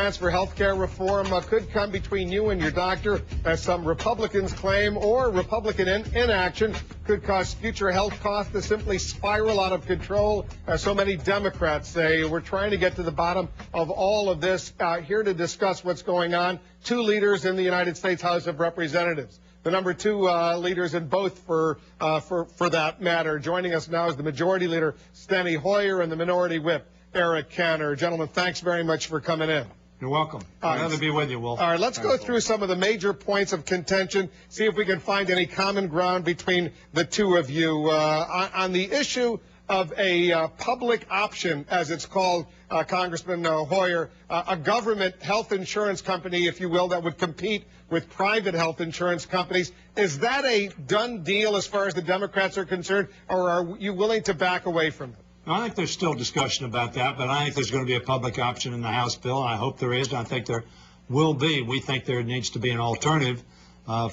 plans for health care reform could come between you and your doctor, as some Republicans claim, or Republican inaction could cause future health costs to simply spiral out of control, as so many Democrats say. We're trying to get to the bottom of all of this. Here to discuss what's going on, two leaders in the United States House of Representatives. The number two leaders in both for that matter. Joining us now is the Majority Leader, Steny Hoyer, and the Minority Whip, Eric Cantor. Gentlemen, thanks very much for coming in. You're welcome. Glad to be with you, Wolf. All right, let's go through some of the major points of contention, see if we can find any common ground between the two of you. On the issue of a public option, as it's called, Congressman Hoyer, a government health insurance company, if you will, that would compete with private health insurance companies. Is that a done deal as far as the Democrats are concerned, or are you willing to back away from it? I think there's still discussion about that, but I think there's going to be a public option in the House bill. I hope there is. I think there will be. We think there needs to be an alternative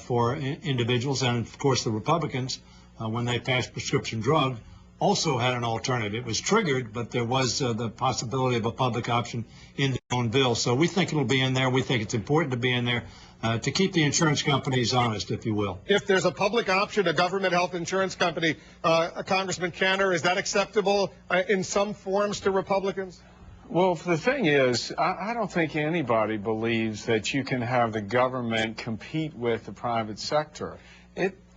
for individuals, and of course the Republicans, when they passed prescription drug, also had an alternative. It was triggered, but there was the possibility of a public option in their own bill. So we think it'll be in there. We think it's important to be in there to keep the insurance companies honest, if you will. If there's a public option, a government health insurance company, Congressman Cantor, is that acceptable in some forms to Republicans? Well, the thing is, I don't think anybody believes that you can have the government compete with the private sector.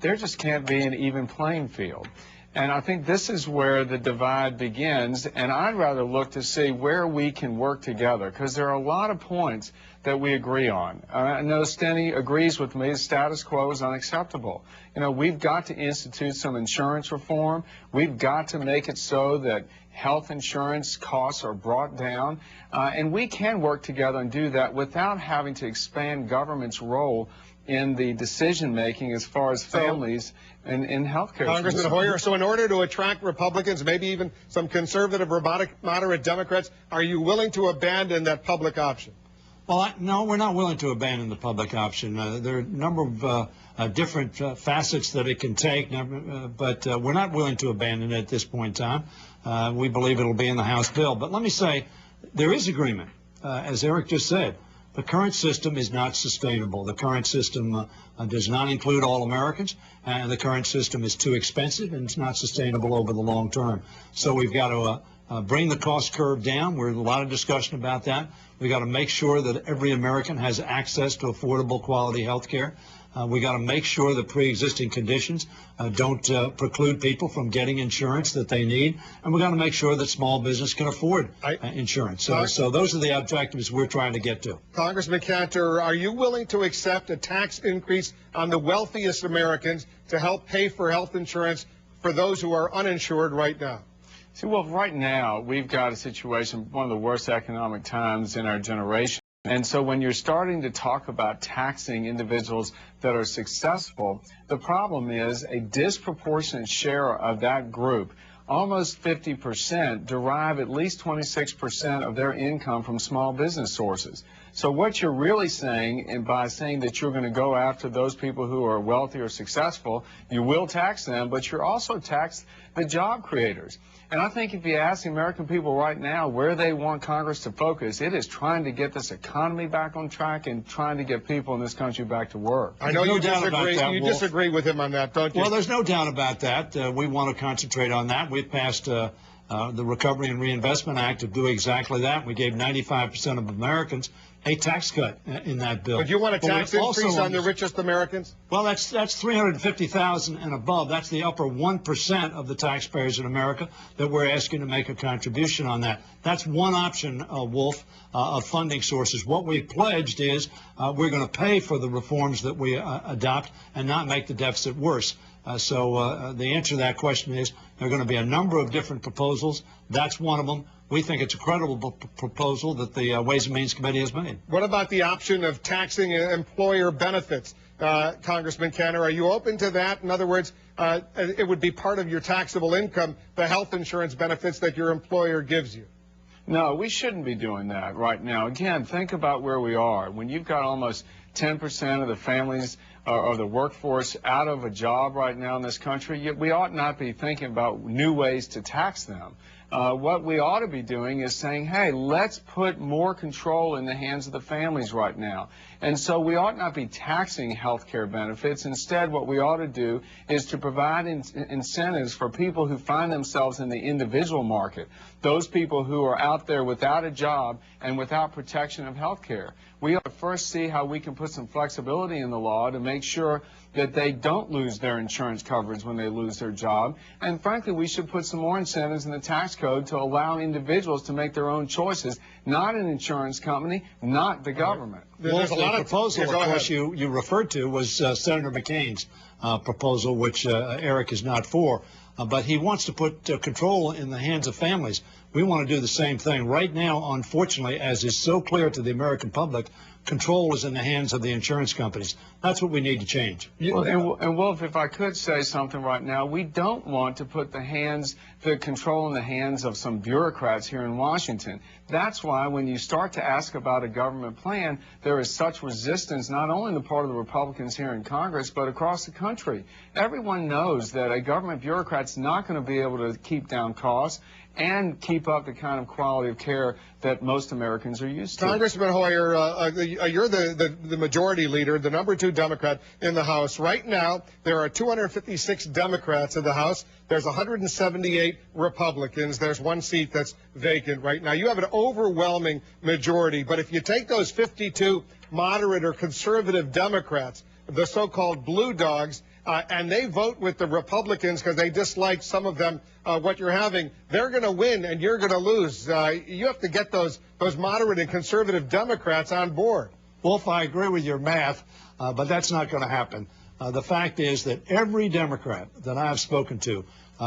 There just can't be an even playing field. And I think this is where the divide begins, and I'd rather look to see where we can work together, because there are a lot of points that we agree on. I know Steny agrees with me the status quo is unacceptable. You know, we've got to institute some insurance reform. We've got to make it so that health insurance costs are brought down, and we can work together and do that without having to expand government's role in the decision-making as far as families in health care. Congressman Hoyer, so in order to attract Republicans, maybe even some conservative, moderate Democrats, are you willing to abandon that public option? Well, no, we're not willing to abandon the public option. There are a number of different facets that it can take, but we're not willing to abandon it at this point in time. We believe it'll be in the House bill. But let me say, there is agreement, as Eric just said. The current system is not sustainable. The current system does not include all Americans, and the current system is too expensive, and it's not sustainable over the long term. So we've got to bring the cost curve down. We're in a lot of discussion about that. We've got to make sure that every American has access to affordable, quality health care. We got to make sure that pre-existing conditions don't preclude people from getting insurance that they need, and we got to make sure that small business can afford insurance. So those are the objectives we're trying to get to. Congressman Cantor, are you willing to accept a tax increase on the wealthiest Americans to help pay for health insurance for those who are uninsured right now? See, well, right now we've got a situation, one of the worst economic times in our generation. And so when you're starting to talk about taxing individuals that are successful, the problem is a disproportionate share of that group, almost 50%, derive at least 26% of their income from small business sources. So what you're really saying, and by saying that you're going to go after those people who are wealthy or successful, you will tax them, but you're also tax the job creators. And I think if you ask the American people right now where they want Congress to focus, it is trying to get this economy back on track and trying to get people in this country back to work. I know you disagree. You disagree with him on that, don't you? Well, there's no doubt about that. We want to concentrate on that. We've passed the Recovery and Reinvestment Act to do exactly that. We gave 95% of Americans a tax cut in that bill. But you want a tax increase on the richest Americans? Well, that's $350,000 and above. That's the upper 1% of the taxpayers in America that we're asking to make a contribution on that. That's one option, Wolf, of funding sources. What we've pledged is we're going to pay for the reforms that we adopt and not make the deficit worse. So the answer to that question is there are going to be a number of different proposals. That's one of them. We think it's a credible proposal that the Ways and Means Committee has made. What about the option of taxing employer benefits? Congressman Cantor, are you open to that? In other words, it would be part of your taxable income, the health insurance benefits that your employer gives you. No, we shouldn't be doing that right now. Again, think about where we are. When you've got almost 10% of the families or the workforce out of a job right now in this country, we ought not be thinking about new ways to tax them. What we ought to be doing is saying, hey, let's put more control in the hands of the families right now. And so we ought not be taxing health care benefits. Instead, what we ought to do is to provide incentives for people who find themselves in the individual market, those people who are out there without a job and without protection of health care. We ought to first see how we can put some flexibility in the law to make sure that they don't lose their insurance coverage when they lose their job. And frankly, we should put some more incentives in the tax code to allow individuals to make their own choices, not an insurance company, not the government. Well, the proposal, of course, you referred to was Senator McCain's proposal, which Eric is not for. But he wants to put control in the hands of families. We want to do the same thing. Right now, unfortunately, as is so clear to the American public, control is in the hands of the insurance companies. That's what we need to change. Well, and Wolf, if I could say something right now, we don't want to put the control in the hands of some bureaucrats here in Washington. That's why when you start to ask about a government plan, there is such resistance, not only on the part of the Republicans here in Congress, but across the country. Everyone knows that a government bureaucrat's not going to be able to keep down costs and keep up the kind of quality of care that most Americans are used to. Congressman Hoyer, you're the majority leader, the #2 Democrat in the House. Right now, there are 256 Democrats in the House. There's 178 Republicans. There's one seat that's vacant right now. You have an overwhelming majority, but if you take those 52 moderate or conservative Democrats, the so-called blue dogs, and they vote with the Republicans because they dislike some of them, what you're having, they're going to win and you're going to lose. You have to get those moderate and conservative Democrats on board. Wolf, I agree with your math, but that's not going to happen. The fact is that every Democrat that I've spoken to,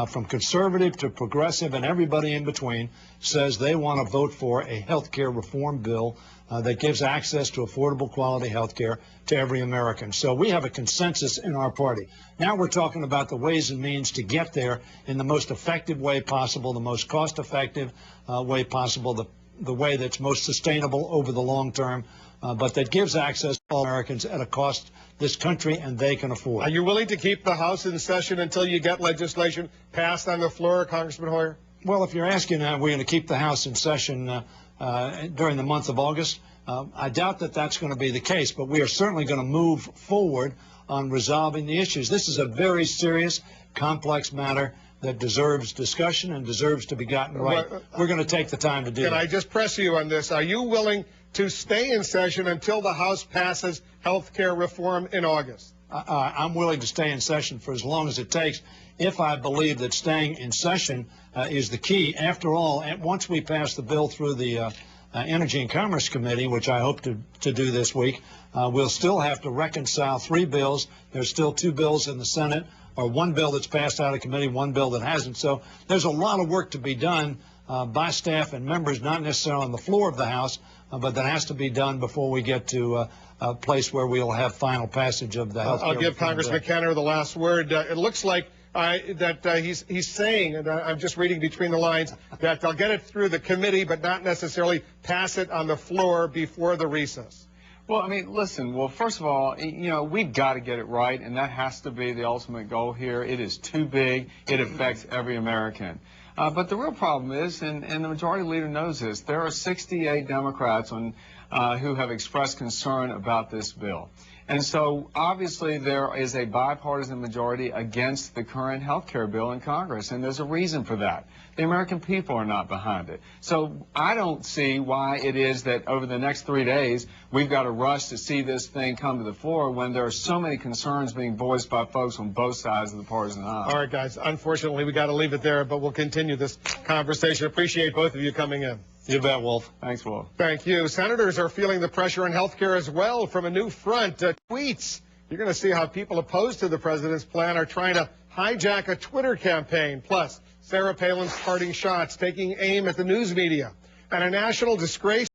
from conservative to progressive and everybody in between, says they want to vote for a health care reform bill that gives access to affordable quality health care to every American. So we have a consensus in our party. Now we're talking about the ways and means to get there in the most effective way possible, the most cost-effective way possible, the way that's most sustainable over the long term, but that gives access to all Americans at a cost this country and they can afford. Are you willing to keep the House in session until you get legislation passed on the floor, Congressman Hoyer? Well, if you're asking, we're going to keep the House in session during the month of August, I doubt that that's going to be the case, but we are certainly going to move forward on resolving the issues. This is a very serious, complex matter that deserves discussion and deserves to be gotten right. We're going to take the time to do that. Can I just press you on this? Are you willing to stay in session until the House passes health care reform in August? I'm willing to stay in session for as long as it takes if I believe that staying in session is the key. After all, once we pass the bill through the Energy and Commerce Committee, which I hope to do this week, we'll still have to reconcile 3 bills. There's still 2 bills in the Senate, or 1 bill that's passed out of committee, 1 bill that hasn't. So there's a lot of work to be done by staff and members, not necessarily on the floor of the House, but that has to be done before we get to a place where we'll have final passage of the health care. I'll give Congressman Kenner the last word. It looks like he's saying, and I'm just reading between the lines, that they'll get it through the committee, but not necessarily pass it on the floor before the recess. Well, I mean, listen, well, first of all, you know, we've got to get it right, and that has to be the ultimate goal here. It is too big. It affects every American. But the real problem is, and the majority leader knows this, there are 68 Democrats who have expressed concern about this bill. And so, obviously, there is a bipartisan majority against the current health care bill in Congress, and there's a reason for that. The American people are not behind it. So I don't see why it is that over the next 3 days, we've got to rush to see this thing come to the floor when there are so many concerns being voiced by folks on both sides of the partisan aisle. All right, guys. Unfortunately, we got to leave it there, but we'll continue this conversation. Appreciate both of you coming in. You bet, Wolf. Thanks, Wolf. Thank you. Senators are feeling the pressure on health care as well from a new front. Tweets. You're going to see how people opposed to the president's plan are trying to hijack a Twitter campaign. Plus, Sarah Palin's parting shots taking aim at the news media. And a national disgrace.